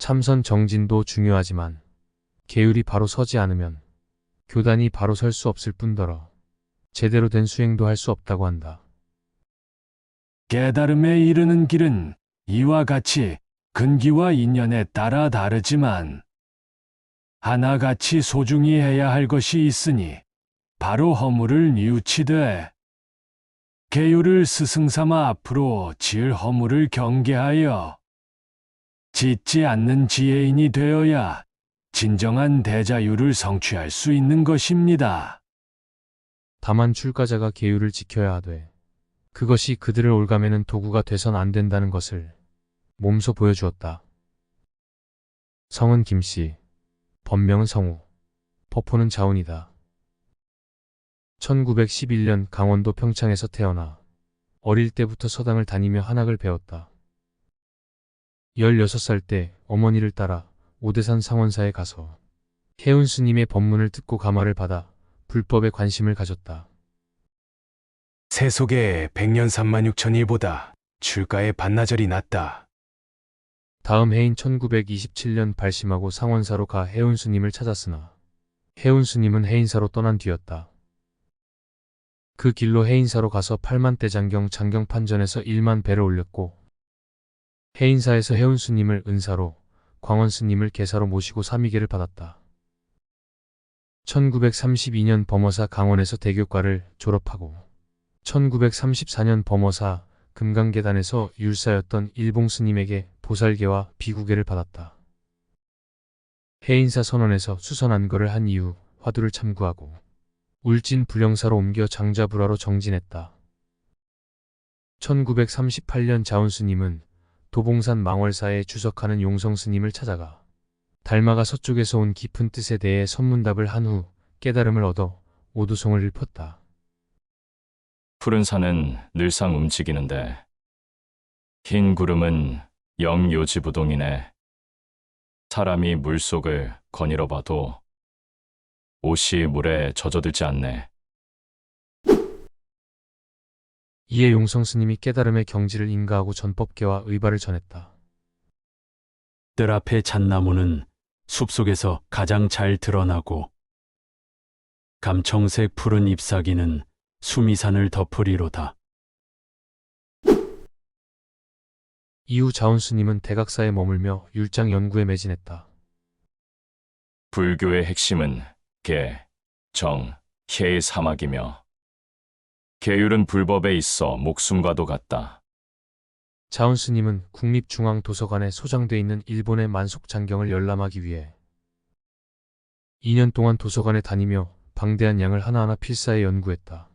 참선 정진도 중요하지만 계율이 바로 서지 않으면 교단이 바로 설 수 없을 뿐더러 제대로 된 수행도 할 수 없다고 한다. 깨달음에 이르는 길은 이와 같이 근기와 인연에 따라 다르지만 하나같이 소중히 해야 할 것이 있으니 바로 허물을 뉘우치되 계율을 스승삼아 앞으로 지을 허물을 경계하여 짓지 않는 지혜인이 되어야 진정한 대자유를 성취할 수 있는 것입니다. 다만 출가자가 계율을 지켜야 하되 그것이 그들을 올가매는 도구가 돼선 안 된다는 것을 몸소 보여주었다. 성은 김씨, 법명은 성우, 법호는 자운이다. 1911년 강원도 평창에서 태어나 어릴 때부터 서당을 다니며 한학을 배웠다. 16살 때 어머니를 따라 오대산 상원사에 가서 해운 스님의 법문을 듣고 감화를 받아 불법에 관심을 가졌다. 세속의 100년 36,000일보다 출가의 반나절이 낫다. 다음 해인 1927년 발심하고 상원사로 가 해운 스님을 찾았으나 해운 스님은 해인사로 떠난 뒤였다. 그 길로 해인사로 가서 8만 대장경 장경판전에서 1만 배를 올렸고 해인사에서 해운 스님을 은사로 광원 스님을 계사로 모시고 삼위계를 받았다. 1932년 범어사 강원에서 대교과를 졸업하고 1934년 범어사 금강계단에서 율사였던 일봉 스님에게 보살계와 비구계를 받았다. 해인사 선원에서 수선안거를 한 이후 화두를 참구하고 울진 불령사로 옮겨 장자불화로 정진했다. 1938년 자운 스님은 도봉산 망월사에 주석하는 용성 스님을 찾아가 달마가 서쪽에서 온 깊은 뜻에 대해 선문답을 한 후 깨달음을 얻어 오두송을 읊었다. 푸른 산은 늘상 움직이는데 흰 구름은 영요지부동이네. 사람이 물속을 거닐어 봐도 옷이 물에 젖어들지 않네. 이에 용성 스님이 깨달음의 경지를 인가하고 전법계와 의발을 전했다. 뜰 앞의 잣나무는 숲속에서 가장 잘 드러나고 감청색 푸른 잎사귀는 수미산을 덮으리로다. 이후 자운 스님은 대각사에 머물며 율장 연구에 매진했다. 불교의 핵심은 계, 정, 혜의 사막이며 계율은 불법에 있어 목숨과도 같다. 자운 스님은 국립중앙도서관에 소장돼 있는 일본의 만속장경을 열람하기 위해 2년 동안 도서관에 다니며 방대한 양을 하나하나 필사해 연구했다.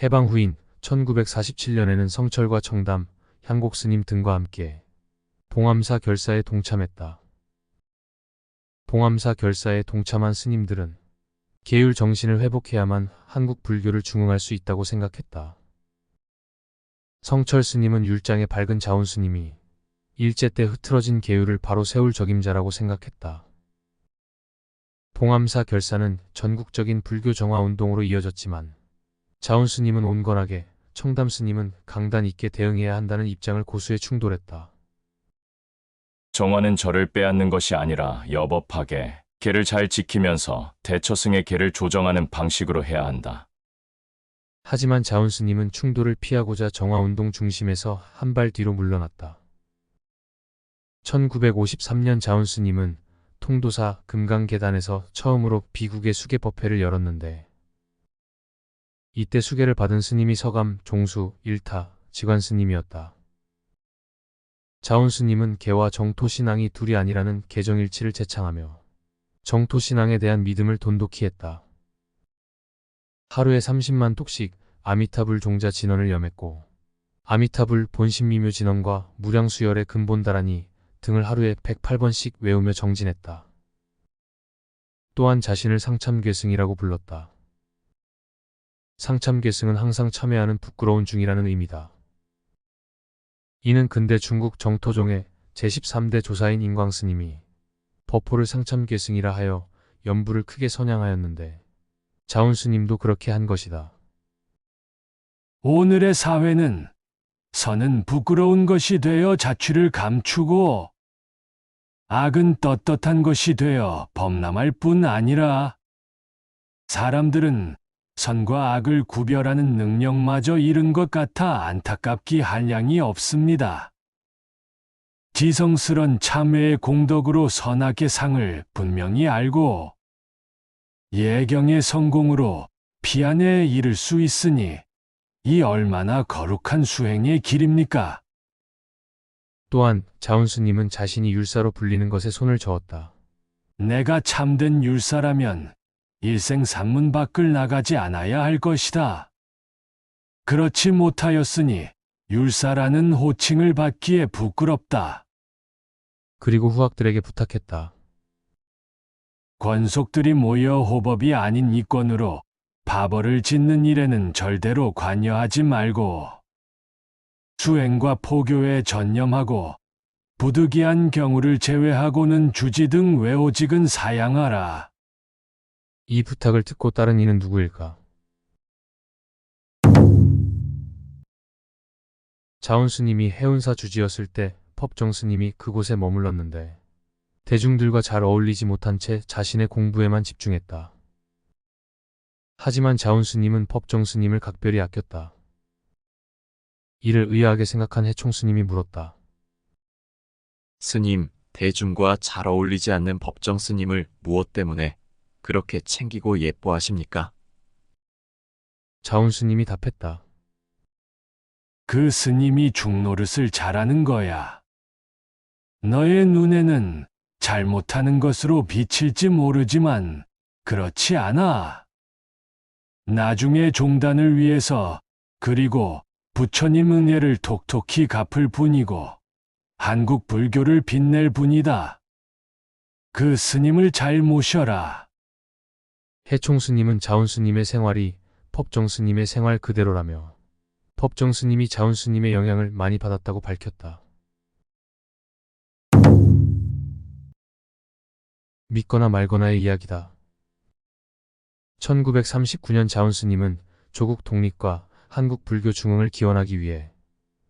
해방 후인 1947년에는 성철과 청담, 향곡 스님 등과 함께 봉암사 결사에 동참했다. 봉암사 결사에 동참한 스님들은 계율 정신을 회복해야만 한국 불교를 중흥할 수 있다고 생각했다. 성철 스님은 율장의 밝은 자운 스님이 일제 때 흐트러진 계율을 바로 세울 적임자라고 생각했다. 봉암사 결사는 전국적인 불교 정화 운동으로 이어졌지만 자운 스님은 온건하게, 청담 스님은 강단 있게 대응해야 한다는 입장을 고수해 충돌했다. 정화는 절을 빼앗는 것이 아니라 여법하게 계를 잘 지키면서 대처승의 계를 조정하는 방식으로 해야 한다. 하지만 자운 스님은 충돌을 피하고자 정화운동 중심에서 한 발 뒤로 물러났다. 1953년 자운 스님은 통도사 금강계단에서 처음으로 비국의 수계법회를 열었는데 이때 수계를 받은 스님이 서감, 종수, 일타, 지관 스님이었다. 자운 스님은 계와 정토신앙이 둘이 아니라는 개정일치를 제창하며 정토신앙에 대한 믿음을 돈독히 했다. 하루에 30만 톡씩 아미타불 종자 진언을 염했고 아미타불 본신미묘 진언과 무량수열의 근본다라니 등을 하루에 108번씩 외우며 정진했다. 또한 자신을 상참괴승이라고 불렀다. 상참괴승은 항상 참여하는 부끄러운 중이라는 의미다. 이는 근대 중국 정토종의 제13대 조사인 인광스님이 법호를 상참괴승이라 하여 연부를 크게 선양하였는데 자운 스님도 그렇게 한 것이다. 오늘의 사회는 선은 부끄러운 것이 되어 자취를 감추고 악은 떳떳한 것이 되어 범람할 뿐 아니라 사람들은 선과 악을 구별하는 능력마저 잃은 것 같아 안타깝기 한량이 없습니다. 지성스런 참회의 공덕으로 선악의 상을 분명히 알고 예경의 성공으로 피안에 이를 수 있으니 이 얼마나 거룩한 수행의 길입니까? 또한 자운스님은 자신이 율사로 불리는 것에 손을 저었다. 내가 참된 율사라면 일생 산문 밖을 나가지 않아야 할 것이다. 그렇지 못하였으니 율사라는 호칭을 받기에 부끄럽다. 그리고 후학들에게 부탁했다. 권속들이 모여 호법이 아닌 이권으로 바벌을 짓는 일에는 절대로 관여하지 말고 수행과 포교에 전념하고 부득이한 경우를 제외하고는 주지 등 외오직은 사양하라. 이 부탁을 듣고 따른 이는 누구일까? 자운스님이 해운사 주지였을 때 법정스님이 그곳에 머물렀는데 대중들과 잘 어울리지 못한 채 자신의 공부에만 집중했다. 하지만 자운스님은 법정스님을 각별히 아꼈다. 이를 의아하게 생각한 해총스님이 물었다. 스님, 대중과 잘 어울리지 않는 법정 스님을 무엇 때문에 그렇게 챙기고 예뻐하십니까? 자운스님이 답했다. 그 스님이 중노릇을 잘하는 거야. 너의 눈에는 잘못하는 것으로 비칠지 모르지만 그렇지 않아. 나중에 종단을 위해서 그리고 부처님 은혜를 톡톡히 갚을 분이고 한국 불교를 빛낼 분이다. 그 스님을 잘 모셔라. 해총스님은 자운스님의 생활이 법정스님의 생활 그대로라며 법정스님이 자운스님의 영향을 많이 받았다고 밝혔다. 믿거나 말거나의 이야기다. 1939년 자운스님은 조국 독립과 한국 불교 중흥을 기원하기 위해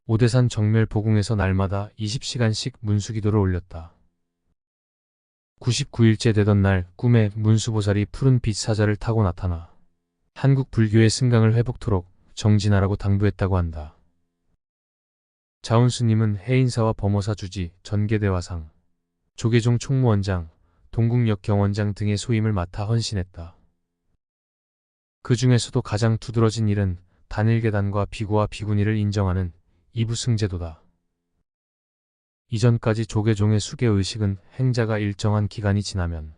오대산 정멸 보궁에서 날마다 20시간씩 문수기도를 올렸다. 99일째 되던 날 꿈에 문수보살이 푸른 빛 사자를 타고 나타나 한국 불교의 승강을 회복토록 정진하라고 당부했다고 한다. 자운스님은 해인사와 범어사 주지, 전계대화상, 조계종 총무원장, 동국역 경원장 등의 소임을 맡아 헌신했다. 그 중에서도 가장 두드러진 일은 단일계단과 비구와 비구니를 인정하는 이부승제도다. 이전까지 조계종의 수계의식은 행자가 일정한 기간이 지나면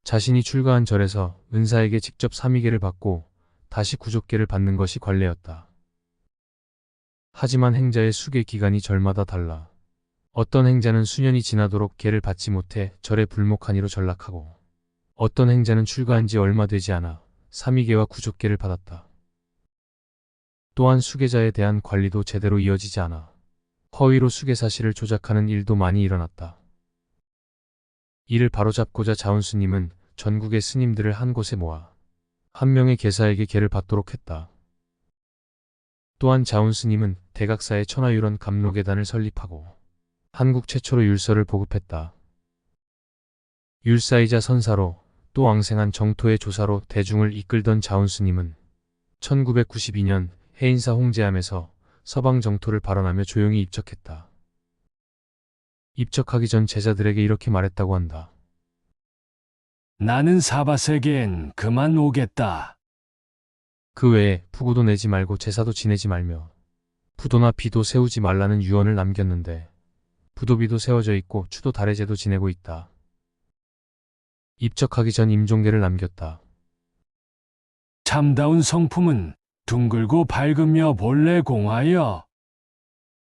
자신이 출가한 절에서 은사에게 직접 사미계를 받고 다시 구족계를 받는 것이 관례였다. 하지만 행자의 수계 기간이 절마다 달라 어떤 행자는 수년이 지나도록 계를 받지 못해 절에 불목한 이로 전락하고 어떤 행자는 출가한 지 얼마 되지 않아 사미계와 구족계를 받았다. 또한 수계자에 대한 관리도 제대로 이어지지 않아 허위로 수계 사실을 조작하는 일도 많이 일어났다. 이를 바로잡고자 자운스님은 전국의 스님들을 한 곳에 모아 한 명의 계사에게 계를 받도록 했다. 또한 자운스님은 대각사의 천하유런 감로계단을 설립하고 한국 최초로 율서를 보급했다. 율사이자 선사로 또 왕생한 정토의 조사로 대중을 이끌던 자운스님은 1992년 해인사 홍제암에서 서방 정토를 발언하며 조용히 입적했다. 입적하기 전 제자들에게 이렇게 말했다고 한다. 나는 사바세계엔 그만 오겠다. 그 외에 부고도 내지 말고 제사도 지내지 말며 부도나 비도 세우지 말라는 유언을 남겼는데 부도비도 세워져 있고 추도 달해제도 지내고 있다. 입적하기 전 임종계를 남겼다. 참다운 성품은 둥글고 밝으며 본래 공하여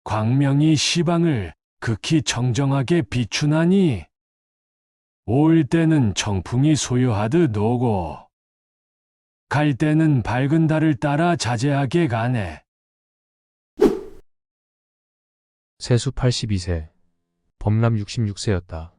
광명이 시방을 극히 청정하게 비추나니 올 때는 청풍이 소요하듯 오고 갈 때는 밝은 달을 따라 자제하게 가네. 세수 82세, 범람 66세였다.